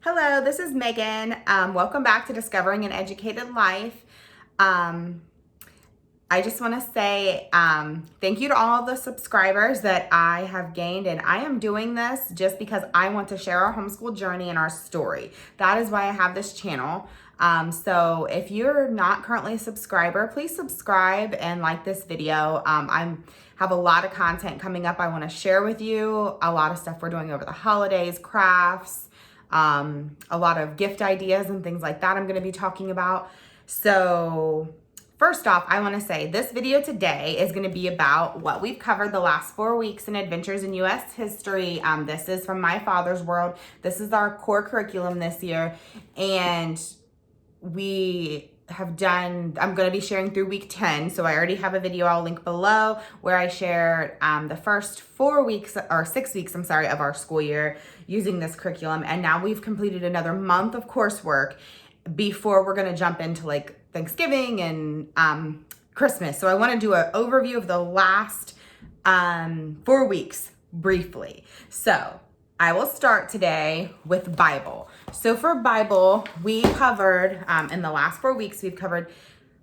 Hello, this is Megan. Welcome back to Discovering an Educated Life. I just want to say thank you to all the subscribers that I have gained, and I am doing this just because I want to share our homeschool journey and our story. That is why I have this channel. So if you're not currently a subscriber, please subscribe and like this video. I have a lot of content coming up I want to share with you, a lot of stuff we're doing over the holidays, crafts, a lot of gift ideas and things like that I'm going to be talking about. So first off, I want to say this video today is going to be about what we've covered the last 4 weeks in Adventures in U.S. History. This is from My Father's World. This is our core curriculum this year. And we have done, I'm going to be sharing through week 10. So I already have a video I'll link below where I shared the first 4 weeks or 6 weeks, I'm sorry, of our school year using this curriculum. And now we've completed another month of coursework before we're going to jump into like Thanksgiving and Christmas. So I want to do an overview of the last 4 weeks briefly. So I will start today with Bible. So for Bible, we covered, in the last 4 weeks,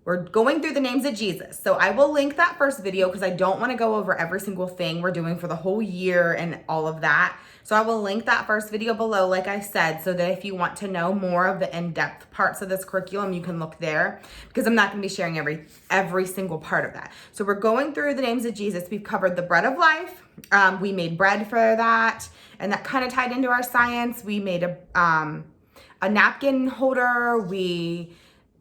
we're going through the names of Jesus. So I will link that first video because I don't want to go over every single thing we're doing for the whole year and all of that. So I will link that first video below, like I said, so that if you want to know more of the in-depth parts of this curriculum, you can look there because I'm not going to be sharing every single part of that. So we're going through the names of Jesus. We've covered the bread of life. We made bread for that, and that kind of tied into our science. We made a napkin holder. We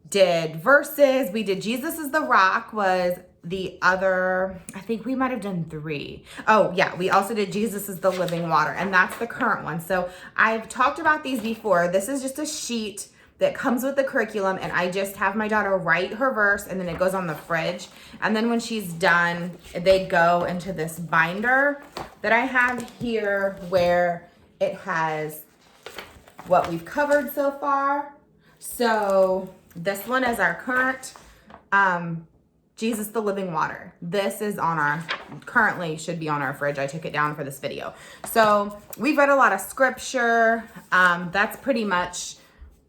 did verses. We did Jesus is the rock was the other, I think we might have done 3. Oh yeah, we also did Jesus is the living water, and that's the current one. So I've talked about these before. This is just a sheet that comes with the curriculum, and I just have my daughter write her verse, and then it goes on the fridge. And then when she's done, they go into this binder that I have here where it has what we've covered so far. So this one is our current Jesus the Living Water. This is currently should be on our fridge. I took it down for this video. So we've read a lot of scripture. That's pretty much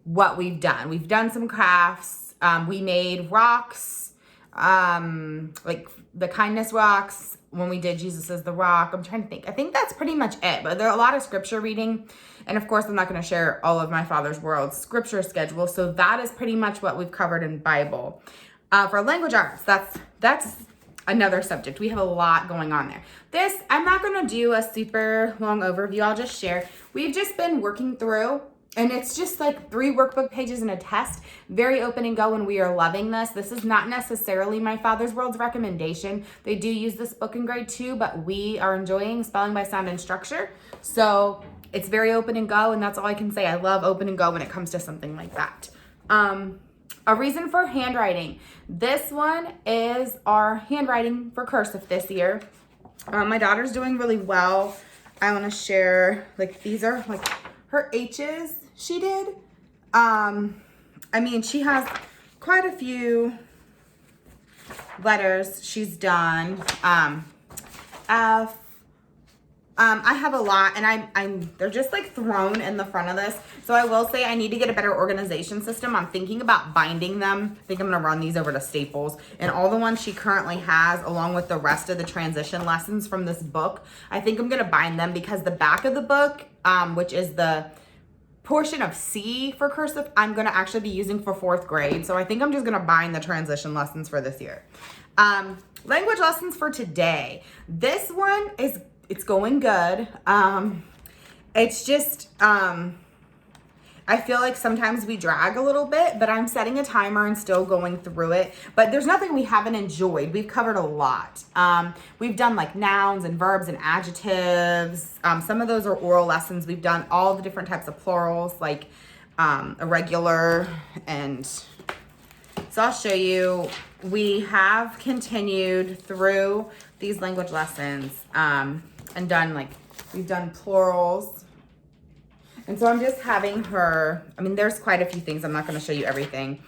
what we've done. We've done some crafts. We made rocks, like the kindness rocks when we did Jesus is the rock. I'm trying to think. I think that's pretty much it, but there are a lot of scripture reading. And of course, I'm not going to share all of My Father's World scripture schedule. So that is pretty much what we've covered in Bible. For language arts, that's another subject. We have a lot going on there. I'm not going to do a super long overview. I'll just share. We've just been working through, and it's just like 3 workbook pages and a test. Very open and go, and we are loving this. This is not necessarily My Father's World's recommendation. They do use this book in grade 2, but we are enjoying spelling by sound and structure. So it's very open and go, and that's all I can say. I love open and go when it comes to something like that. A reason for handwriting. This one is our handwriting for cursive this year. My daughter's doing really well. I want to share, like, these are like her H's she did. I mean, she has quite a few letters she's done. F. I have a lot, and they're just like thrown in the front of this. So I will say I need to get a better organization system. I'm thinking about binding them. I think I'm going to run these over to Staples, and all the ones she currently has, along with the rest of the transition lessons from this book, I think I'm going to bind them because the back of the book, which is the portion of C for cursive, I'm going to actually be using for 4th grade. So I think I'm just going to bind the transition lessons for this year. Language lessons for today. This one it's going good. It's just, I feel like sometimes we drag a little bit, but I'm setting a timer and still going through it. But there's nothing we haven't enjoyed. We've covered a lot. We've done like nouns and verbs and adjectives. Some of those are oral lessons. We've done all the different types of plurals, like irregular. And so I'll show you. We have continued through these language lessons and done we've done plurals. And so I'm just having her, I mean, there's quite a few things. I'm not going to show you everything.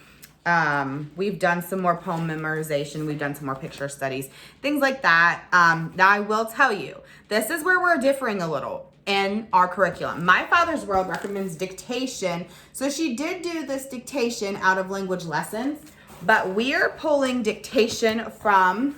We've done some more poem memorization. We've done some more picture studies, things like that. Now I will tell you, this is where we're differing a little in our curriculum. My Father's World recommends dictation. So she did do this dictation out of language lessons, but we are pulling dictation from,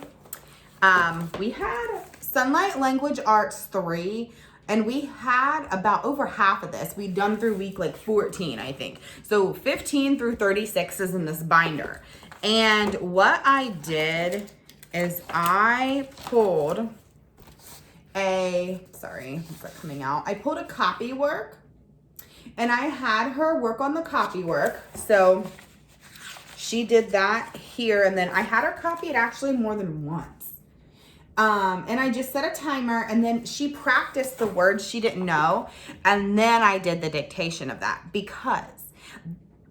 we had Sunlight Language Arts 3, and we had about over half of this. We'd done through week like 14, I think. So 15 through 36 is in this binder. And what I did is I pulled sorry, is that coming out? I pulled a copy work, and I had her work on the copy work. So she did that here, and then I had her copy it actually more than once. And I just set a timer, and then she practiced the words she didn't know, and then I did the dictation of that, because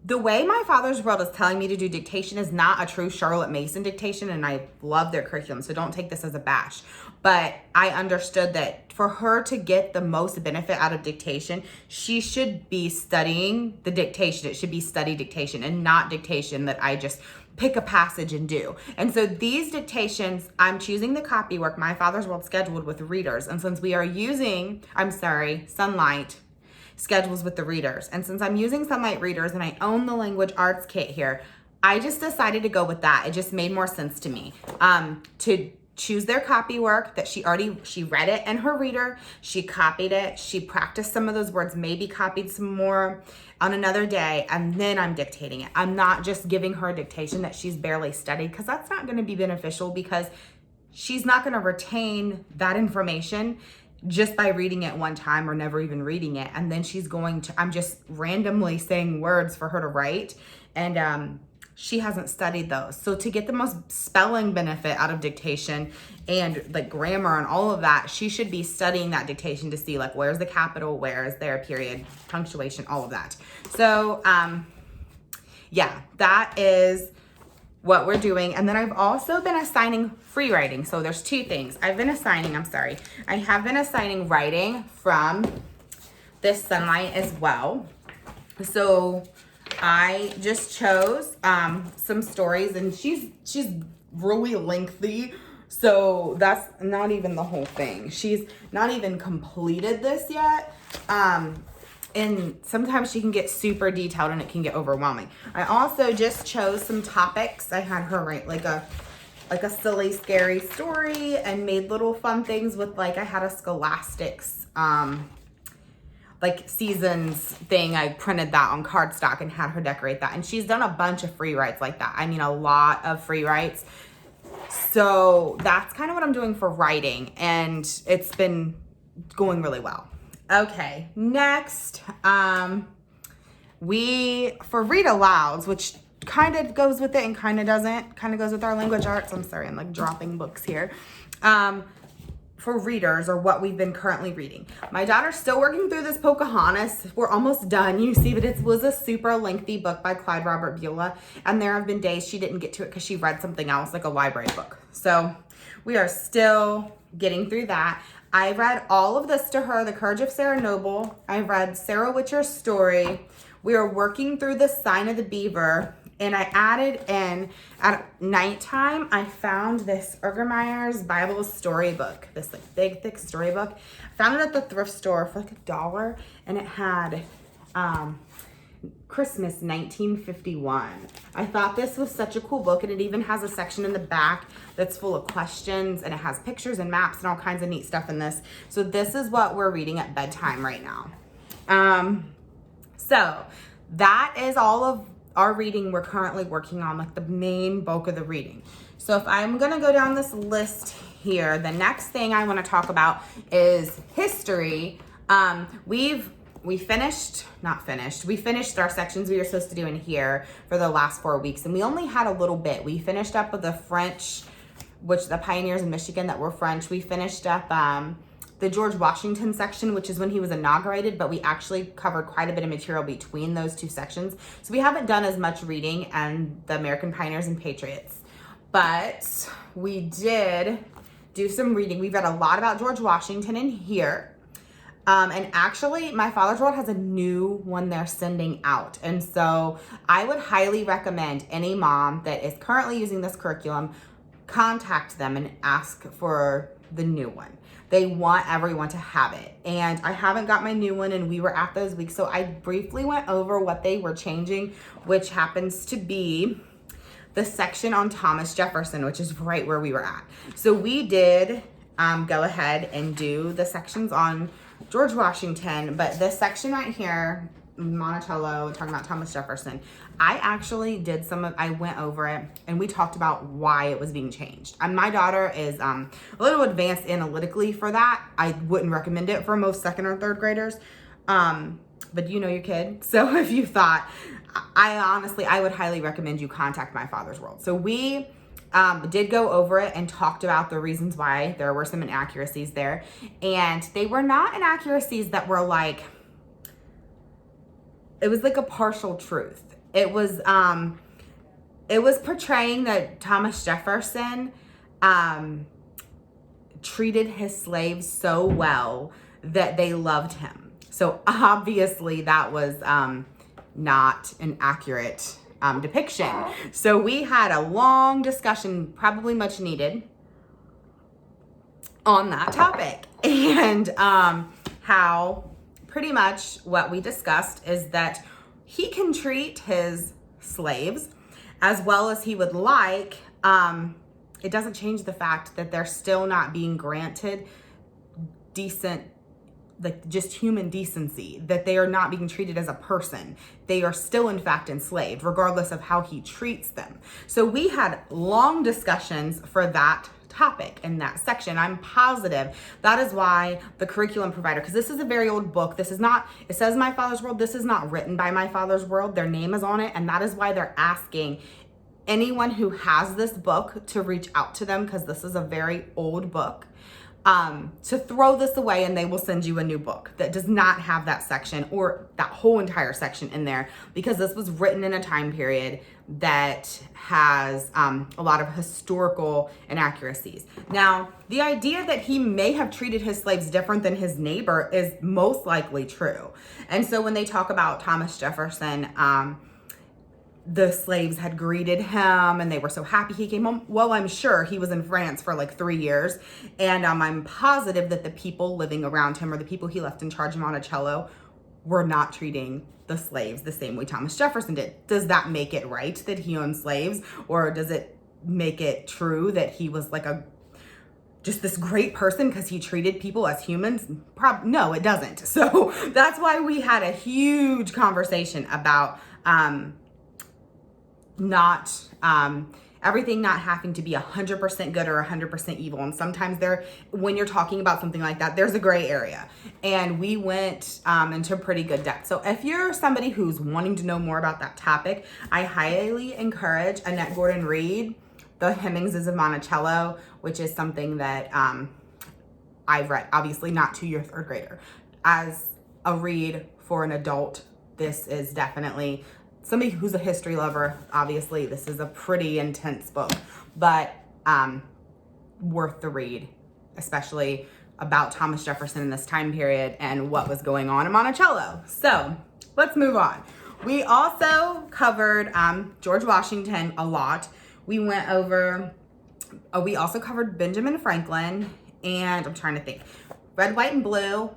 the way My Father's World is telling me to do dictation is not a true Charlotte Mason dictation, and I love their curriculum, so don't take this as a bash. But I understood that for her to get the most benefit out of dictation, she should be studying the dictation. It should be study dictation and not dictation that I just pick a passage and do. And so these dictations, I'm choosing the copy work, My Father's World, scheduled with readers. And since we are using, Sunlight schedules with the readers. And since I'm using Sunlight readers and I own the language arts kit here, I just decided to go with that. It just made more sense to me to choose their copy work that she read it in her reader, she copied it, she practiced some of those words, maybe copied some more on another day, and then I'm dictating it. I'm not just giving her a dictation that she's barely studied, because that's not going to be beneficial, because she's not going to retain that information just by reading it one time or never even reading it. And then I'm just randomly saying words for her to write, and she hasn't studied those. So to get the most spelling benefit out of dictation and like grammar and all of that, she should be studying that dictation to see like, where's the capital, where is there a period, punctuation, all of that. So yeah, that is what we're doing. And then I've also been assigning free writing. So there's two things. I have been assigning writing from this Sunlight as well. So I just chose some stories, and she's really lengthy, so that's not even the whole thing. She's not even completed this yet, and sometimes she can get super detailed and it can get overwhelming. I also just chose some topics. I had her write like a silly, scary story, and made little fun things with, like, I had a Scholastics like seasons thing. I printed that on cardstock and had her decorate that. And she's done a bunch of free writes like that. I mean, a lot of free writes. So that's kind of what I'm doing for writing, and it's been going really well. Okay, next, for read alouds, which kind of goes with it and kind of doesn't, kind of goes with our language arts. I'm sorry, I'm like dropping books here. For readers, or what we've been currently reading. My daughter's still working through this Pocahontas. We're almost done, you see, but it was a super lengthy book by Clyde Robert Beulah, and there have been days she didn't get to it because she read something else, like a library book. So we are still getting through that. I read all of this to her, The Courage of Sarah Noble. I read Sarah Witcher's story. We are working through The Sign of the Beaver. And I added in, at nighttime, I found this Urgemeyer's Bible storybook, this like big, thick storybook. I found it at the thrift store for like $1, and it had Christmas 1951. I thought this was such a cool book, and it even has a section in the back that's full of questions, and it has pictures and maps and all kinds of neat stuff in this. So this is what we're reading at bedtime right now. So that is all of our reading we're currently working on, like the main bulk of the reading. So if I'm gonna go down this list here, the next thing I wanna talk about is history. We finished our sections we were supposed to do in here for the last 4 weeks, and we only had a little bit. We finished up with the French, which the pioneers in Michigan that were French. We finished up the George Washington section, which is when he was inaugurated, but we actually covered quite a bit of material between those two sections. So we haven't done as much reading and the American Pioneers and Patriots, but we did do some reading. We read a lot about George Washington in here. And actually, My Father's World has a new one they're sending out. And so I would highly recommend any mom that is currently using this curriculum contact them and ask for the new one. They want everyone to have it. And I haven't got my new one, and we were at those weeks. So I briefly went over what they were changing, which happens to be the section on Thomas Jefferson, which is right where we were at. So we did go ahead and do the sections on George Washington, but this section right here, Monticello, talking about Thomas Jefferson, I actually did I went over it and we talked about why it was being changed. And my daughter is a little advanced analytically for that. I wouldn't recommend it for most second or third graders, but you know your kid. So if you thought, I would highly recommend you contact My Father's World. So we did go over it and talked about the reasons why there were some inaccuracies there. And they were not inaccuracies that were like, it was like a partial truth. It was portraying that Thomas Jefferson treated his slaves so well that they loved him. So obviously that was not an accurate depiction. So we had a long discussion, probably much needed, on that topic. And how pretty much what we discussed is that he can treat his slaves as well as he would like. It doesn't change the fact that they're still not being granted decent, like just human decency, that they are not being treated as a person. They are still in fact enslaved, regardless of how he treats them. So we had long discussions for that topic in that section. I'm positive that is why the curriculum provider, because this is a very old book. This is not, it says My Father's World. This is not written by My Father's World. Their name is on it. And that is why they're asking anyone who has this book to reach out to them, because this is a very old book, to throw this away, and they will send you a new book that does not have that section or that whole entire section in there, because this was written in a time period that has a lot of historical inaccuracies. Now, the idea that he may have treated his slaves different than his neighbor is most likely true. And so when they talk about Thomas Jefferson, the slaves had greeted him and they were so happy he came home. Well, I'm sure he was in France for like 3 years. And I'm positive that the people living around him, or the people he left in charge of Monticello, were not treating the slaves the same way Thomas Jefferson did. Does that make it right that he owned slaves? Or does it make it true that he was like just this great person because he treated people as humans? No, it doesn't. So that's why we had a huge conversation about everything not having to be 100% good or 100% evil. And sometimes when you're talking about something like that, there's a gray area. And we went into pretty good depth. So if you're somebody who's wanting to know more about that topic, I highly encourage Annette Gordon Reed, The Hemmingses of Monticello, which is something that I've read, obviously not to your third grader. As a read for an adult, this is definitely somebody who's a history lover. Obviously, this is a pretty intense book, but worth the read, especially about Thomas Jefferson in this time period and what was going on in Monticello. So let's move on. We also covered George Washington a lot. We went over, we also covered Benjamin Franklin, and I'm trying to think, Red, White, and Blue.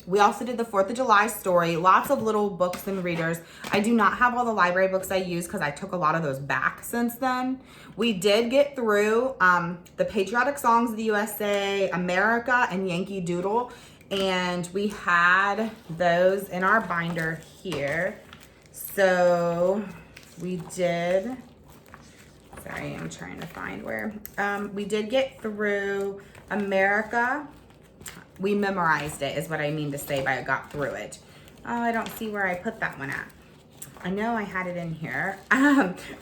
We also did the 4th of July story, lots of little books and readers. I do not have all the library books I used because I took a lot of those back since then. We did get through the patriotic songs of the USA, America, and Yankee Doodle. And we had those in our binder here. So we did, sorry, I'm trying to find where. We did get through America. We memorized it is what I mean to say by I got through it. Oh, I don't see where I put that one at. I know I had it in here.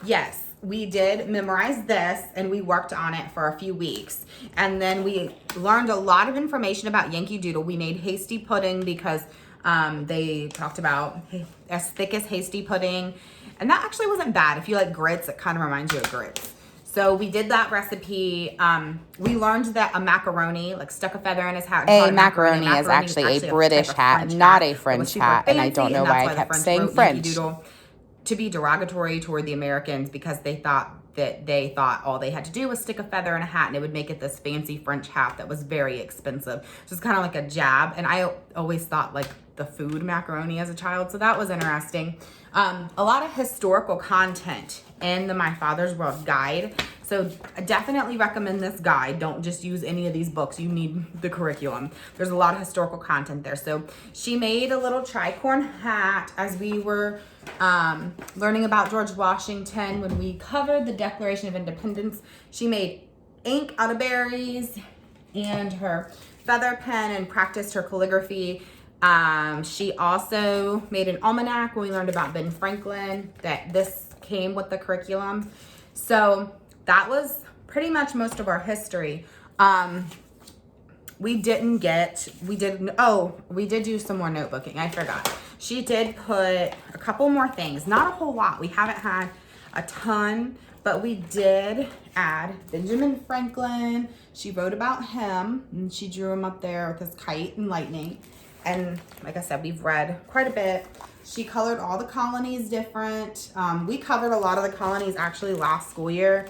Yes, we did memorize this and we worked on it for a few weeks. And then we learned a lot of information about Yankee Doodle. We made hasty pudding because they talked about as thick as hasty pudding. And that actually wasn't bad. If you like grits, it kind of reminds you of grits. So we did that recipe. We learned that a macaroni, like stuck a feather in his hat. A macaroni is actually a British hat, not a French hat. And I don't know why I kept saying French. To be derogatory toward the Americans, because they thought all they had to do was stick a feather in a hat and it would make it this fancy French hat that was very expensive. So it's kind of like a jab. And I always thought like the food macaroni as a child. So that was interesting. A lot of historical content in the My Father's World guide. So I definitely recommend this guide. Don't just use any of these books. You need the curriculum. There's a lot of historical content there. So she made a little tricorn hat as we were learning about George Washington. When we covered the Declaration of Independence, she made ink out of berries and her feather pen and practiced her calligraphy. She also made an almanac when we learned about Ben Franklin, that this came with the curriculum. So that was pretty much most of our history. We did do some more notebooking. I forgot. She did put a couple more things, not a whole lot. We haven't had a ton, but we did add Benjamin Franklin. She wrote about him and she drew him up there with his kite and lightning. And like I said, we've read quite a bit. She colored all the colonies different. We covered a lot of the colonies actually last school year.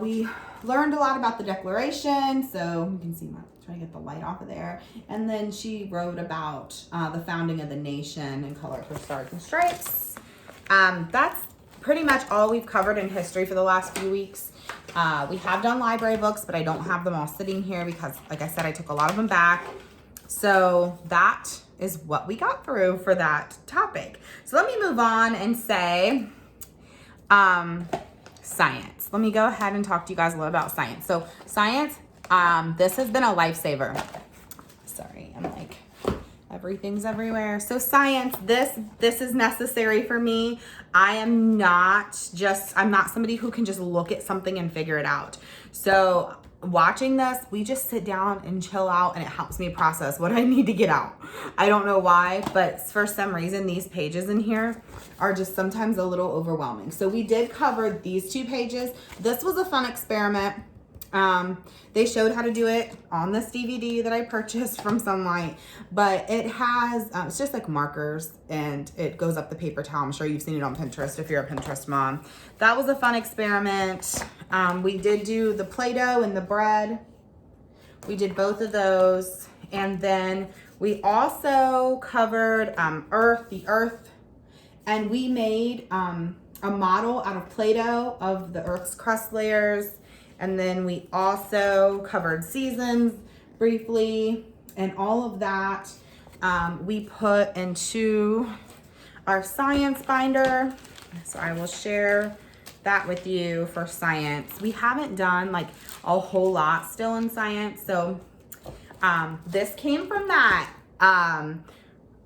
We learned a lot about the Declaration, so you can see my trying to get the light off of there. And then she wrote about the founding of the nation and colored her stars and stripes. That's pretty much all we've covered in history for the last few weeks. We have done library books, but I don't have them all sitting here because, like I said, I took a lot of them back. So that is what we got through for that topic. So let me move on and say science. Let me go ahead and talk to you guys a little about science. So science, this has been a lifesaver. Sorry, I'm like, everything's everywhere. So science, this is necessary for me. I'm not somebody who can just look at something and figure it out. So watching this, we just sit down and chill out and it helps me process what I need to get out. I don't know why, but for some reason, these pages in here are just sometimes a little overwhelming. So we did cover these 2 pages. This was a fun experiment. They showed how to do it on this DVD that I purchased from Sunlight, but it has, it's just like markers and it goes up the paper towel. I'm sure you've seen it on Pinterest if you're a Pinterest mom. That was a fun experiment. We did do the Play-Doh and the bread. We did both of those. And then we also covered the earth, and we made a model out of Play-Doh of the Earth's crust layers. And then we also covered seasons briefly, and all of that we put into our science binder. So I will share that with you for science. We haven't done like a whole lot still in science. So this came from that.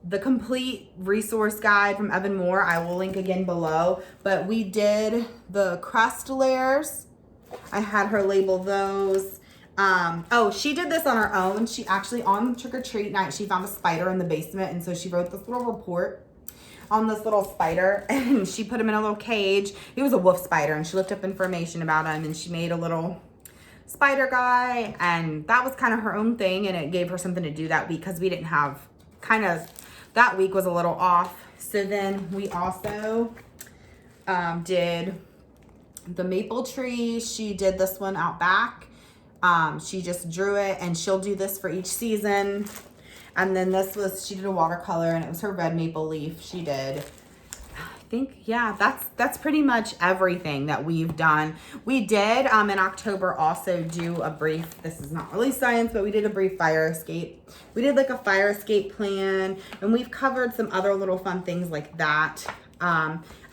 The complete resource guide from Evan Moore, I will link again below. But we did the crust layers. I had her label those. She did this on her own. She actually, on trick-or-treat night, she found a spider in the basement. And so she wrote this little report on this little spider. And she put him in a little cage. He was a wolf spider. And she looked up information about him. And she made a little spider guy. And that was kind of her own thing. And it gave her something to do that week because we didn't have that week was a little off. So then we also did the maple tree. She did this one out back. She just drew it, and she'll do this for each season. And then she did a watercolor, and it was her red maple leaf she did. I think, yeah, that's pretty much everything that we've done. We did in October also do a brief, this is not really science, but we did a brief fire escape. We did like a fire escape plan, and we've covered some other little fun things like that.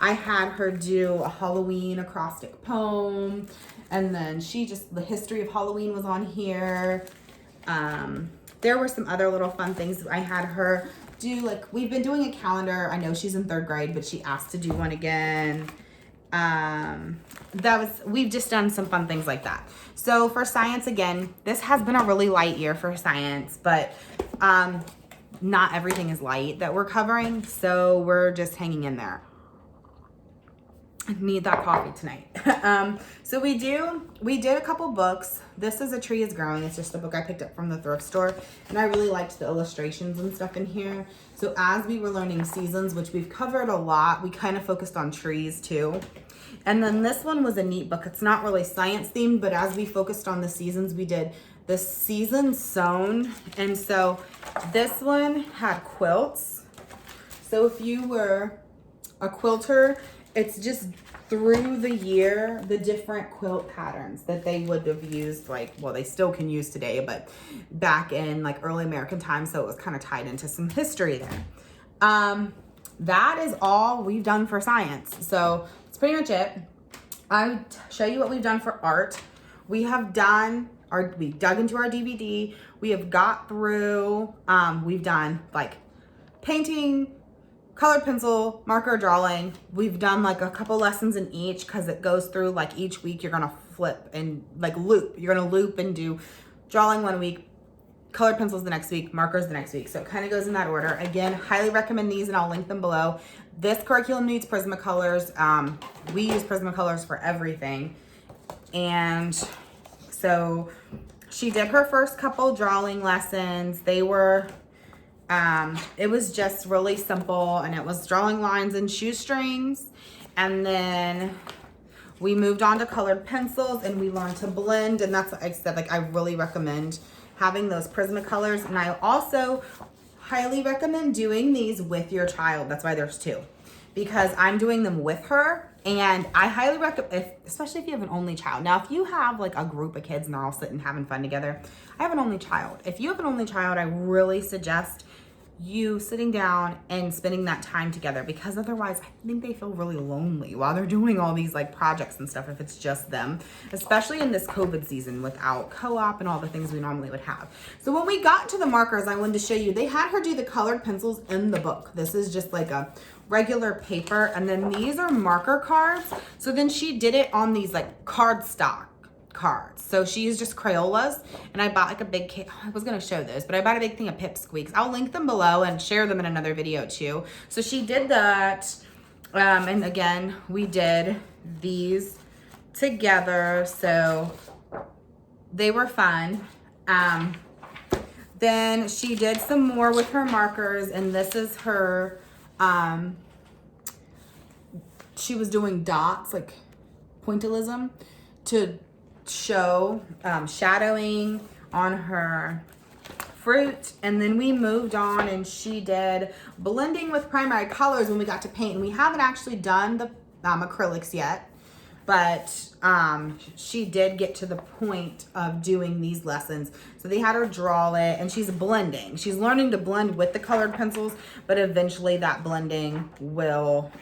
I had her do a Halloween acrostic poem, and then the history of Halloween was on here. There were some other little fun things I had her do. Like, we've been doing a calendar. I know she's in 3rd grade, but she asked to do one again. We've just done some fun things like that. So for science, again, this has been a really light year for science, but not everything is light that we're covering, so we're just hanging in there. I need that coffee tonight. So we did a couple books. This is A Tree is Growing. It's just a book I picked up from the thrift store, and I really liked the illustrations and stuff in here. So as we were learning seasons, which we've covered a lot, we kind of focused on trees too. And then this one was a neat book. It's not really science themed, but as we focused on the seasons, we did the season sewn. And so this one had quilts. So if you were a quilter, it's just through the year, the different quilt patterns that they would have used, like, well, they still can use today, but back in like early American times. So it was kind of tied into some history there. That is all we've done for science. So that's pretty much it. I'll show you what we've done for art. We dug into our DVD. We have got through, we've done like painting, colored pencil, marker, drawing. We've done like a couple lessons in each because it goes through like each week you're gonna flip and like loop. You're gonna loop and do drawing one week, colored pencils the next week, markers the next week. So it kind of goes in that order. Again, highly recommend these and I'll link them below. This curriculum needs Prismacolors. We use Prismacolors for everything. And so she did her first couple drawing lessons. They were, it was just really simple, and it was drawing lines and shoestrings. And then we moved on to colored pencils and we learned to blend. And that's what I said, like, I really recommend having those Prismacolors. And I also highly recommend doing these with your child. That's why there's two, because I'm doing them with her. And I highly recommend, especially if you have an only child. Now, if you have like a group of kids and they're all sitting having fun together, I have an only child. If you have an only child, I really suggest you sitting down and spending that time together, because otherwise I think they feel really lonely while they're doing all these like projects and stuff if it's just them, especially in this COVID season without co-op and all the things we normally would have. So when we got to the markers, I wanted to show you, they had her do the colored pencils in the book. This is just like a regular paper, and then these are marker cards. So then she did it on these like cardstock cards. So she used just Crayolas, and I bought like a big I was gonna show those, but I bought a big thing of Pipsqueaks. I'll link them below and share them in another video too. So she did that, and again, we did these together, so they were fun. Then she did some more with her markers, and this is her, she was doing dots, like pointillism, to show shadowing on her fruit. And then we moved on and she did blending with primary colors when we got to paint. And we haven't actually done the acrylics yet, but she did get to the point of doing these lessons. So they had her draw it, and she's blending. She's learning to blend with the colored pencils, but eventually that blending will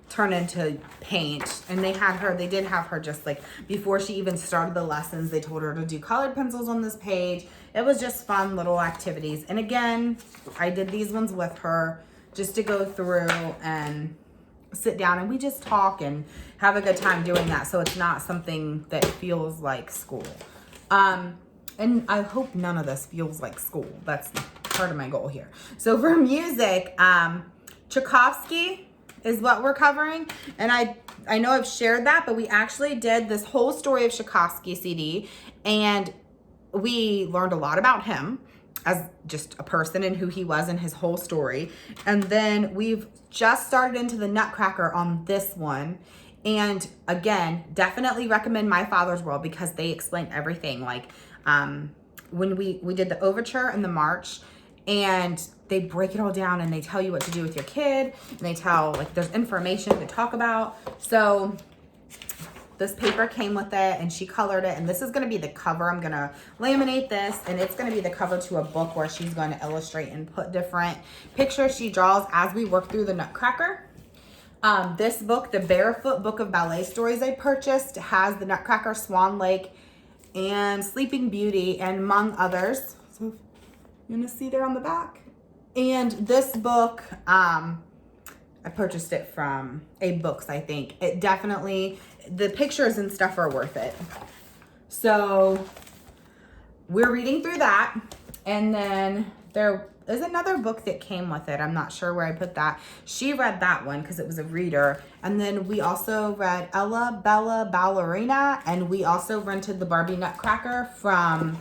turn into paint. And they did have her just like, before she even started the lessons, they told her to do colored pencils on this page. It was just fun little activities. And again, I did these ones with her just to go through and sit down, and we just talk and have a good time doing that. So it's not something that feels like school. And I hope none of this feels like school. That's part of my goal here. So for music, Tchaikovsky is what we're covering. And I know I've shared that, but we actually did this whole story of Tchaikovsky CD, and we learned a lot about him as just a person and who he was and his whole story. And then we've just started into the Nutcracker on this one. And again, definitely recommend My Father's World, because they explain everything. Like when we did the overture and the march, and they break it all down and they tell you what to do with your kid, and they tell, like, there's information to talk about. So this paper came with it, and she colored it, and this is going to be the cover. I'm going to laminate this, and it's going to be the cover to a book where she's going to illustrate and put different pictures she draws as we work through the Nutcracker. This book, the Barefoot Book of Ballet Stories I purchased, has the Nutcracker, Swan Lake, and Sleeping Beauty, and among others. So you're going to see there on the back. And this book, I purchased it from A Books, I think. It definitely, the pictures and stuff are worth it. So we're reading through that. And then there's another book that came with it. I'm not sure where I put that. She read that one because it was a reader. And then we also read Ella Bella Ballerina, and we also rented the Barbie Nutcracker from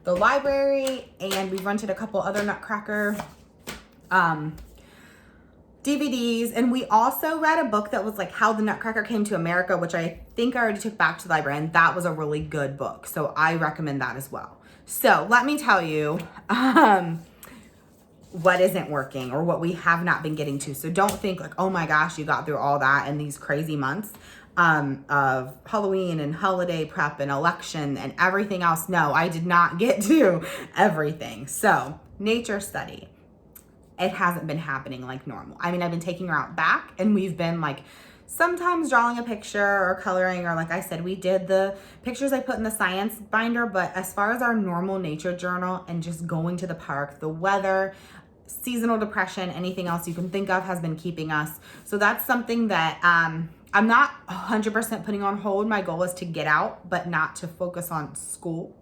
the library, and we rented a couple other Nutcracker DVDs, and we also read a book that was like How the Nutcracker Came to America, which I think I already took back to the library, and that was a really good book. So I recommend that as well. So let me tell you what isn't working or what we have not been getting to. So don't think like, oh my gosh, you got through all that in these crazy months of Halloween and holiday prep and election and everything else. No, I did not get to everything. So nature study. It hasn't been happening like normal. I mean, I've been taking her out back, and we've been like sometimes drawing a picture or coloring, or like I said, we did the pictures I put in the science binder. But as far as our normal nature journal and just going to the park, the weather, seasonal depression, anything else you can think of has been keeping us. So that's something that I'm not 100% putting on hold. My goal is to get out, but not to focus on school.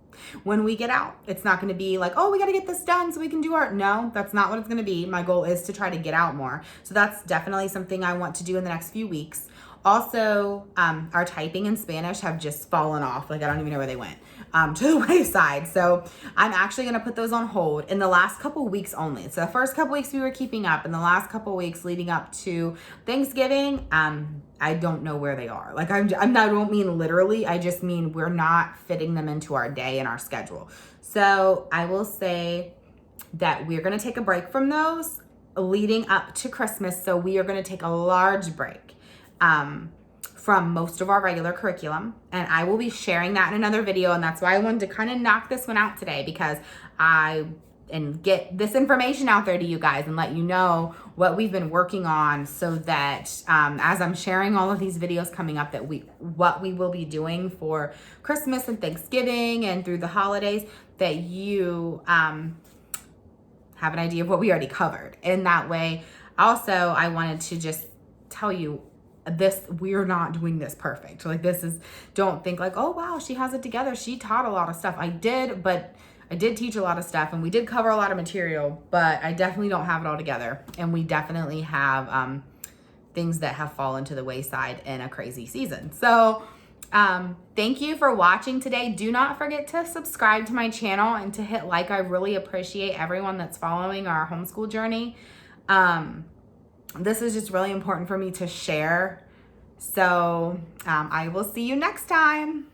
When we get out, it's not going to be like, oh, we got to get this done so we can do our, no, that's not what it's going to be. My goal is to try to get out more. So that's definitely something I want to do in the next few weeks. Also, our typing in Spanish have just fallen off. Like, I don't even know where they went, to the wayside. So I'm actually going to put those on hold in the last couple weeks only. So the first couple weeks we were keeping up, and the last couple weeks leading up to Thanksgiving, I don't know where they are. Like, I don't mean literally. I just mean we're not fitting them into our day and our schedule. So I will say that we're going to take a break from those leading up to Christmas. So we are going to take a large break from most of our regular curriculum, and I will be sharing that in another video. And that's why I wanted to kind of knock this one out today, because and get this information out there to you guys and let you know what we've been working on, so that as I'm sharing all of these videos coming up, that what we will be doing for Christmas and Thanksgiving and through the holidays, that you have an idea of what we already covered. And that way, also, I wanted to just tell you this, we're not doing this perfect. Like, this is, don't think like, oh wow, she has it together, she taught a lot of stuff. I did, but I did teach a lot of stuff, and we did cover a lot of material, but I definitely don't have it all together. And we definitely have things that have fallen to the wayside in a crazy season. So thank you for watching today. Do not forget to subscribe to my channel and to hit like. I really appreciate everyone that's following our homeschool journey. This is just really important for me to share. So I will see you next time.